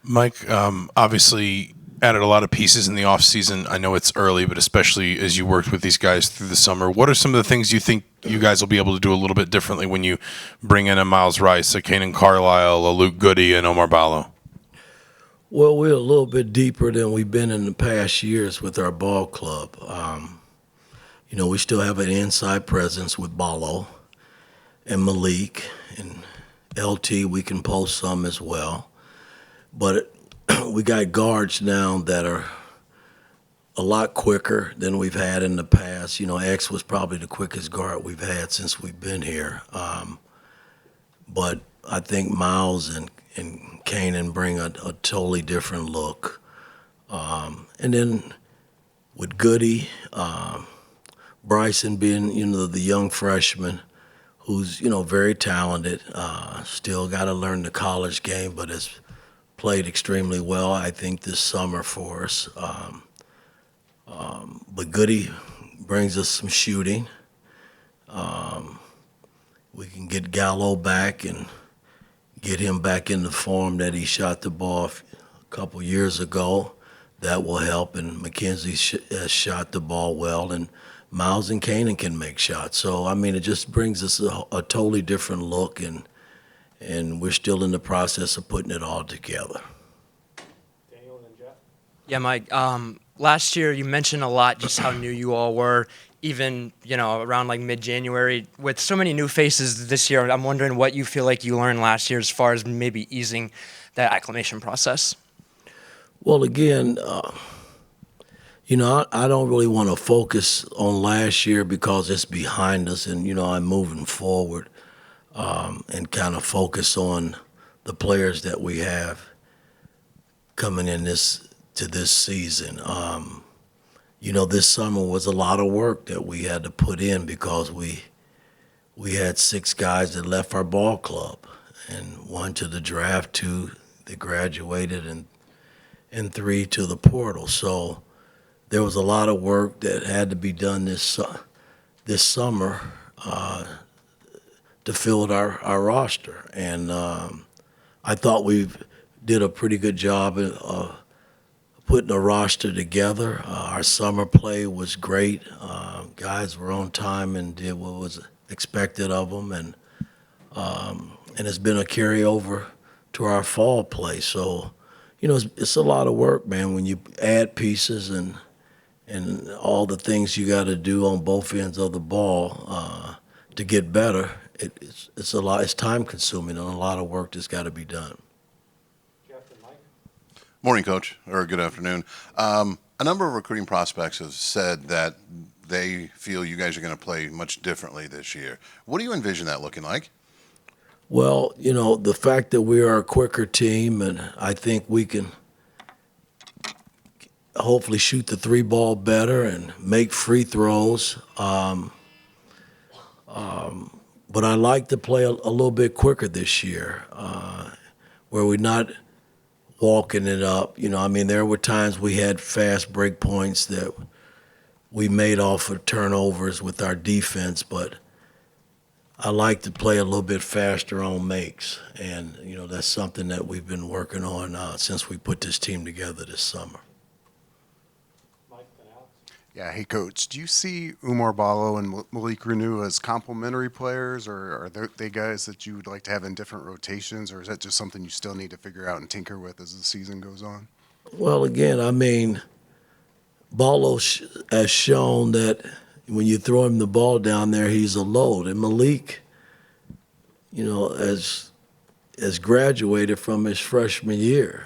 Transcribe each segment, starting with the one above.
Mike, obviously added a lot of pieces in the offseason. I know it's early, but especially as you worked with these guys through the summer, what are some of the things you think you guys will be able to do a little bit differently when you bring in a Miles Rice, a Kanan Carlisle, a Luke Goody, and Omar Ballo? Well, we're a little bit deeper than we've been in the past years with our ball club. We still have an inside presence with Ballo and Malik and LT. We can post some as well. But we got guards now that are a lot quicker than we've had in the past. X was probably the quickest guard we've had since we've been here. But I think Miles and Kanan bring a totally different look. And then with Goody, Bryson being, the young freshman who's, very talented, still got to learn the college game, but has played extremely well, I think, this summer for us. But Goody brings us some shooting. We can get Gallo back and get him back in the form that he shot the ball a couple years ago. That will help. And McKenzie has shot the ball well, and Miles and Kanan can make shots. So it just brings us a totally different look, and we're still in the process of putting it all together. Daniel and then Jeff. Yeah, Mike. Last year you mentioned a lot just how new you all were, even around like mid-January. With so many new faces this year, I'm wondering what you feel like you learned last year as far as maybe easing that acclimation process. Well, again, I don't really want to focus on last year because it's behind us, and I'm moving forward, and kind of focus on the players that we have coming in this season. This summer was a lot of work that we had to put in because we had 6 guys that left our ball club, and 1 to the draft, 2 that graduated, and 3 to the portal. So there was a lot of work that had to be done this summer to fill our roster, and I thought we did a pretty good job of putting a roster together. Our summer play was great. Guys were on time and did what was expected of them, and it's been a carryover to our fall play. So, it's a lot of work, man, when you add pieces and all the things you got to do on both ends of the ball to get better. It's a lot. It's time consuming, and a lot of work that's got to be done. Jeff and Mike. Morning, Coach, or good afternoon. A number of recruiting prospects have said that they feel you guys are going to play much differently this year. What do you envision that looking like? Well, the fact that we are a quicker team, and I think we can hopefully shoot the 3 ball better and make free throws. But I like to play a little bit quicker this year, where we're not walking it up. There were times we had fast break points that we made off of turnovers with our defense, but I like to play a little bit faster on makes, and that's something that we've been working on since we put this team together this summer. Mike and Alex. Yeah, hey Coach, do you see Umar Ballo and Malik Renew as complementary players, or are they guys that you would like to have in different rotations, or is that just something you still need to figure out and tinker with as the season goes on? Well, again, Ballo has shown that when you throw him the ball down there, he's a load. And Malik, has graduated from his freshman year.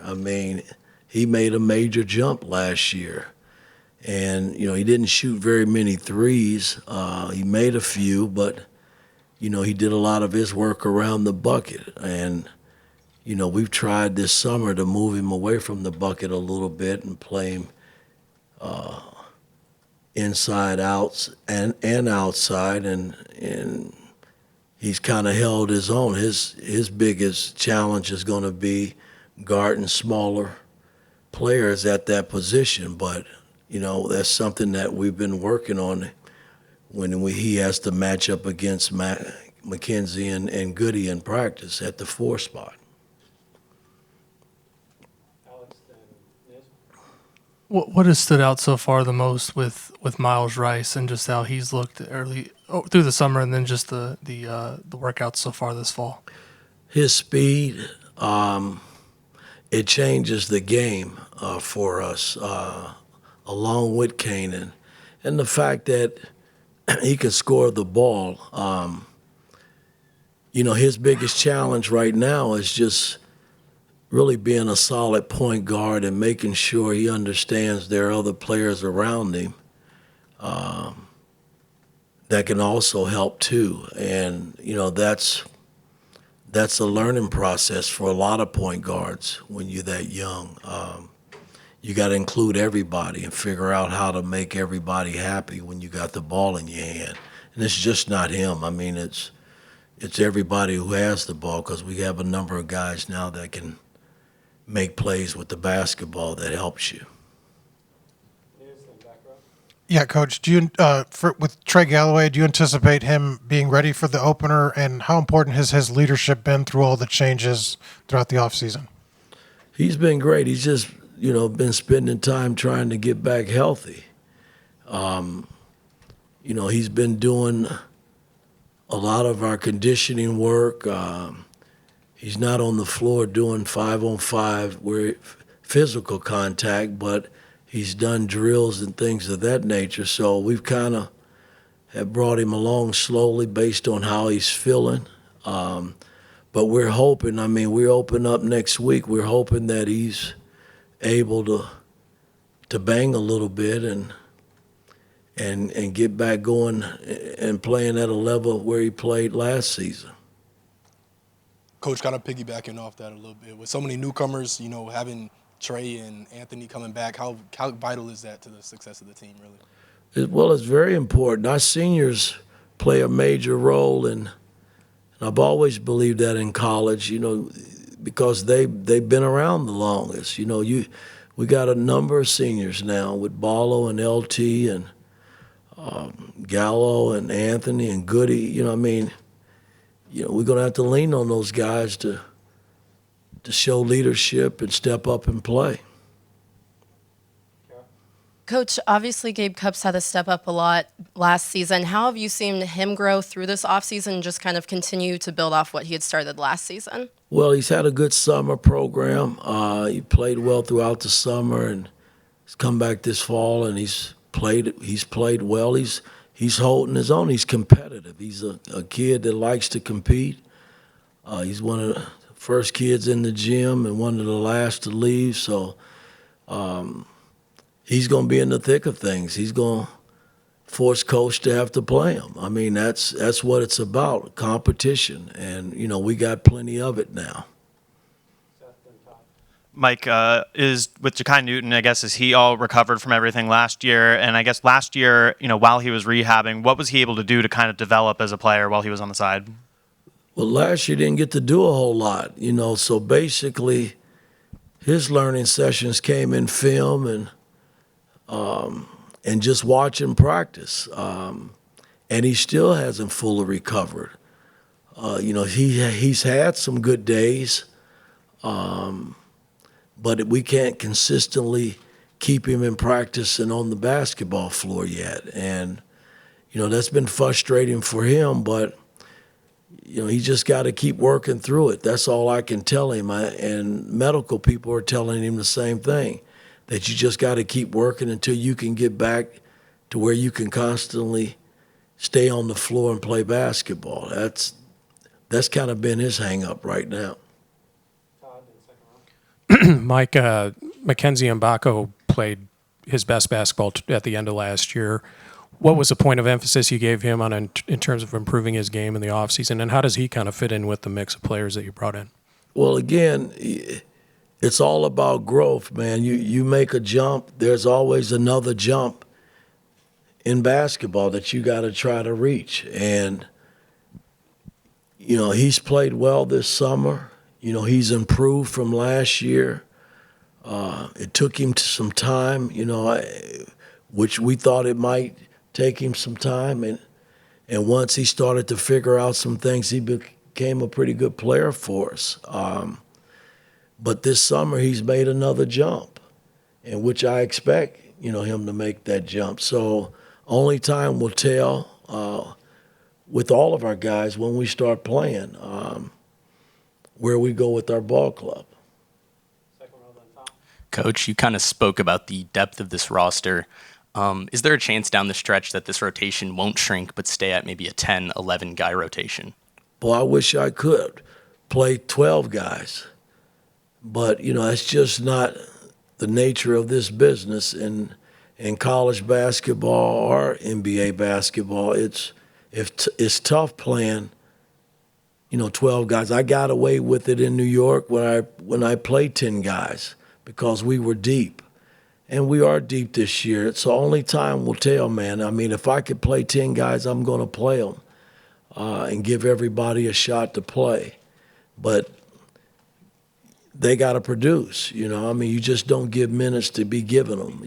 He made a major jump last year. And, he didn't shoot very many threes. He made a few, but, he did a lot of his work around the bucket. And, we've tried this summer to move him away from the bucket a little bit and play him inside outs and outside, and he's kind of held his own. His biggest challenge is going to be guarding smaller players at that position, but that's something that we've been working on when he has to match up against McKenzie and Goody in practice at the 4 spot. Alex than Niz? What has stood out so far the most with Miles Rice and just how he's looked through the summer and then just the workouts so far this fall? His speed, it changes the game for us, along with Kanan. And the fact that he can score the ball. His biggest challenge right now is just really being a solid point guard and making sure he understands there are other players around him that can also help too. And, that's a learning process for a lot of point guards when you're that young. You got to include everybody and figure out how to make everybody happy when you got the ball in your hand. And it's just not him. I mean, it's everybody who has the ball, because we have a number of guys now that can make plays with the basketball that helps you. Niz in back row? Yeah, Coach. Do you with Trey Galloway? Do you anticipate him being ready for the opener? And how important has his leadership been through all the changes throughout the offseason? He's been great. He's just been spending time trying to get back healthy. He's been doing a lot of our conditioning work. He's not on the floor doing 5-on-5 where physical contact, but he's done drills and things of that nature. So we've kind of have brought him along slowly based on how he's feeling. But we're hoping, we open up next week. We're hoping that he's able to bang a little bit and get back going and playing at a level where he played last season. Coach, kind of piggybacking off that a little bit, with so many newcomers, having Trey and Anthony coming back, how vital is that to the success of the team, really? Well, it's very important. Our seniors play a major role, and I've always believed that in college, because they've been around the longest. We got a number of seniors now with Barlow and LT and Gallo and Anthony and Goody. We're going to have to lean on those guys to show leadership and step up and play. Coach, obviously Gabe Cupps had to step up a lot last season. How have you seen him grow through this offseason and just kind of continue to build off what he had started last season? Well, he's had a good summer program. He played well throughout the summer, and he's come back this fall, and he's played well. He's holding his own. He's competitive. He's a kid that likes to compete. He's one of the first kids in the gym and one of the last to leave. So he's going to be in the thick of things. He's going to force coach to have to play him. That's what it's about, competition. And, we got plenty of it now. Seth and Todd? Mike, is with Ja'Kai Newton, I guess, is he all recovered from everything last year? And I guess last year, while he was rehabbing, what was he able to do to kind of develop as a player while he was on the side? Well, last year didn't get to do a whole lot, so basically his learning sessions came in film and just watching practice. And he still hasn't fully recovered. He's had some good days, but we can't consistently keep him in practice and on the basketball floor yet. And, that's been frustrating for him, but, he just got to keep working through it. That's all I can tell him. And medical people are telling him the same thing, that you just got to keep working until you can get back to where you can constantly stay on the floor and play basketball. That's kind of been his hang-up right now. Todd in second row? Mike, Mackenzie Mbako played his best basketball at the end of last year. What was the point of emphasis you gave him on in terms of improving his game in the offseason, and how does he kind of fit in with the mix of players that you brought in? Well, again, it's all about growth, man. You make a jump, there's always another jump in basketball that you got to try to reach. And, he's played well this summer. He's improved from last year. It took him some time, which we thought it might take him some time. And once he started to figure out some things, he became a pretty good player for us. But this summer he's made another jump, in which I expect, him to make that jump. So only time will tell with all of our guys when we start playing where we go with our ball club. Second row, then Tom. Coach, you kind of spoke about the depth of this roster. Is there a chance down the stretch that this rotation won't shrink but stay at maybe a 10, 11 guy rotation? Boy, I wish I could play 12 guys. But, that's just not the nature of this business in college basketball or NBA basketball. It's tough playing, 12 guys. I got away with it in New York when I played 10 guys because we were deep. And we are deep this year. So only time will tell, man. I mean, if I could play 10 guys, I'm going to play them and give everybody a shot to play. But they got to produce, you just don't give minutes to be giving them.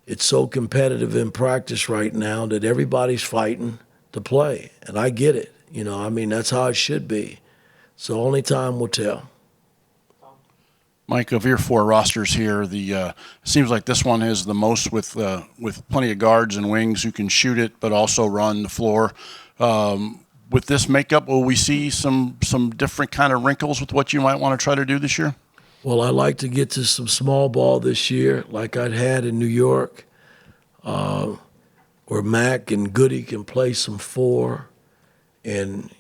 It's so competitive in practice right now that everybody's fighting to play. And I get it. That's how it should be. So only time will tell. Mike, of your 4 rosters here, it seems like this one is the most with plenty of guards and wings who can shoot it, but also run the floor. With this makeup, will we see some different kind of wrinkles with what you might want to try to do this year? Well, I'd like to get to some small ball this year, like I'd had in New York, where Mac and Goody can play some 4, and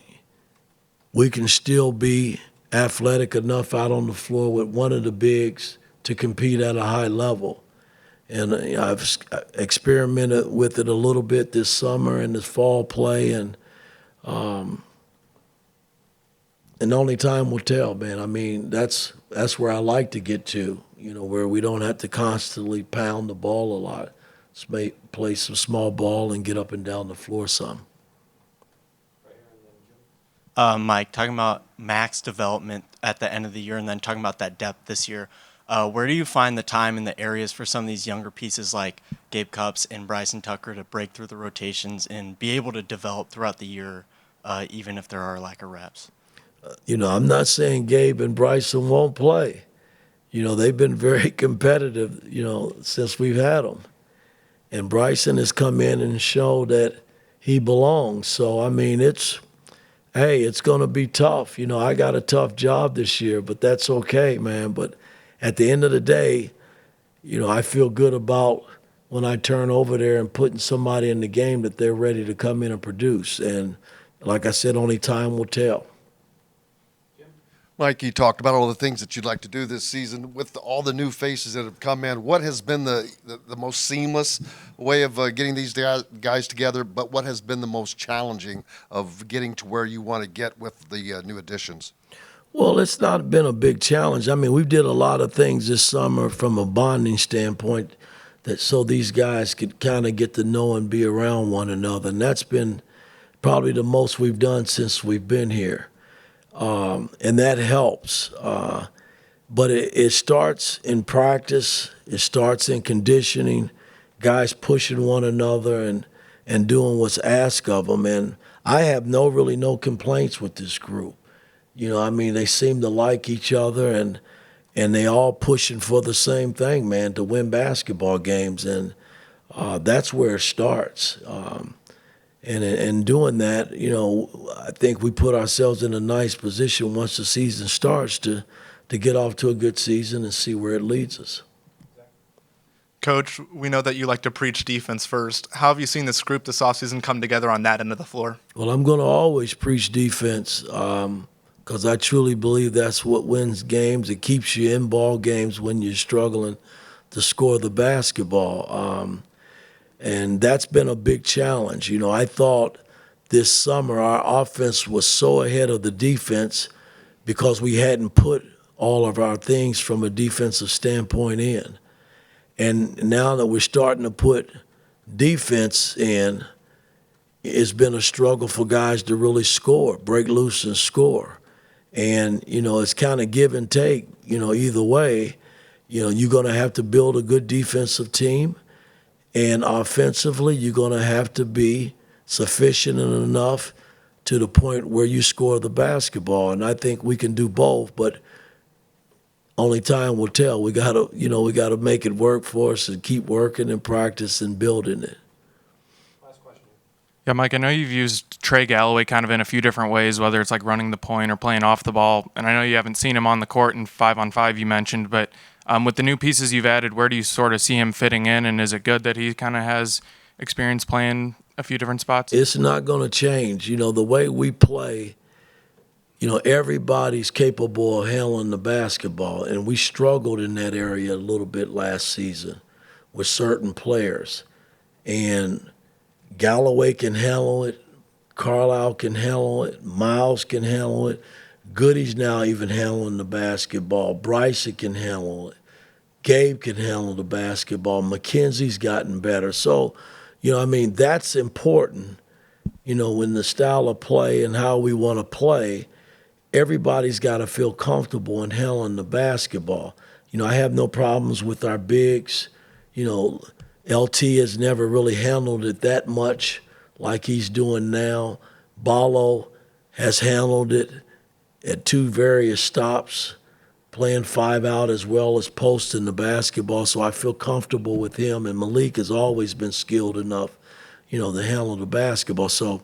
we can still be athletic enough out on the floor with one of the bigs to compete at a high level. And I've experimented with it a little bit this summer and this fall play, and only time will tell, man. That's where I like to get to, where we don't have to constantly pound the ball a lot. Let's play some small ball and get up and down the floor some. Mike, talking about Mac's development at the end of the year and then talking about that depth this year, where do you find the time and the areas for some of these younger pieces like Gabe Cupps and Bryson Tucker to break through the rotations and be able to develop throughout the year, even if there are lack of reps? I'm not saying Gabe and Bryson won't play. They've been very competitive, since we've had them. And Bryson has come in and showed that he belongs. So, it's going to be tough. I got a tough job this year, but that's okay, man. But at the end of the day, I feel good about when I turn over there and putting somebody in the game that they're ready to come in and produce. And like I said, only time will tell. Mike, you talked about all the things that you'd like to do this season with all the new faces that have come in. What has been the most seamless way of getting these guys together, but what has been the most challenging of getting to where you want to get with the new additions? Well, it's not been a big challenge. We did a lot of things this summer from a bonding standpoint so these guys could kind of get to know and be around one another. And that's been probably the most we've done since we've been here. And that helps. But it starts in practice. It starts in conditioning, guys pushing one another and doing what's asked of them. And I have really no complaints with this group. They seem to like each other and they all pushing for the same thing, man, to win basketball games. And that's where it starts. And in doing that, I think we put ourselves in a nice position once the season starts to get off to a good season and see where it leads us. Coach, we know that you like to preach defense first. How have you seen this group this offseason come together on that end of the floor? Well, I'm going to always preach defense because I truly believe that's what wins games. It keeps you in ball games when you're struggling to score the basketball. And that's been a big challenge. I thought this summer our offense was so ahead of the defense because we hadn't put all of our things from a defensive standpoint in. And now that we're starting to put defense in, it's been a struggle for guys to really score, break loose and score. And, it's kind of give and take, either way. You're going to have to build a good defensive team. And offensively, you're going to have to be sufficient enough to the point where you score the basketball. And I think we can do both. But only time will tell. We gotta make it work for us and keep working and practice and building it. Yeah, Mike, I know you've used Trey Galloway kind of in a few different ways, whether it's like running the point or playing off the ball. And I know you haven't seen him on the court in 5-on-5 you mentioned, but with the new pieces you've added, where do you sort of see him fitting in? And is it good that he kind of has experience playing a few different spots? It's not going to change. The way we play, everybody's capable of handling the basketball, and we struggled in that area a little bit last season with certain players. And Galloway can handle it, Carlisle can handle it, Miles can handle it, Goody's now even handling the basketball, Bryson can handle it, Gabe can handle the basketball, Mackenzie's gotten better. So, that's important, when the style of play and how we want to play, everybody's got to feel comfortable in handling the basketball. I have no problems with our bigs. LT has never really handled it that much like he's doing now. Ballo has handled it at 2 various stops, playing 5 out as well as posting the basketball, so I feel comfortable with him. And Malik has always been skilled enough, to handle the basketball. So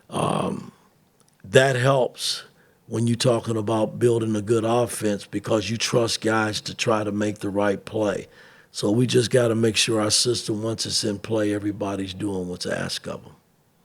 that helps when you're talking about building a good offense because you trust guys to try to make the right play. So we just got to make sure our system, once it's in play, everybody's doing what's asked of them.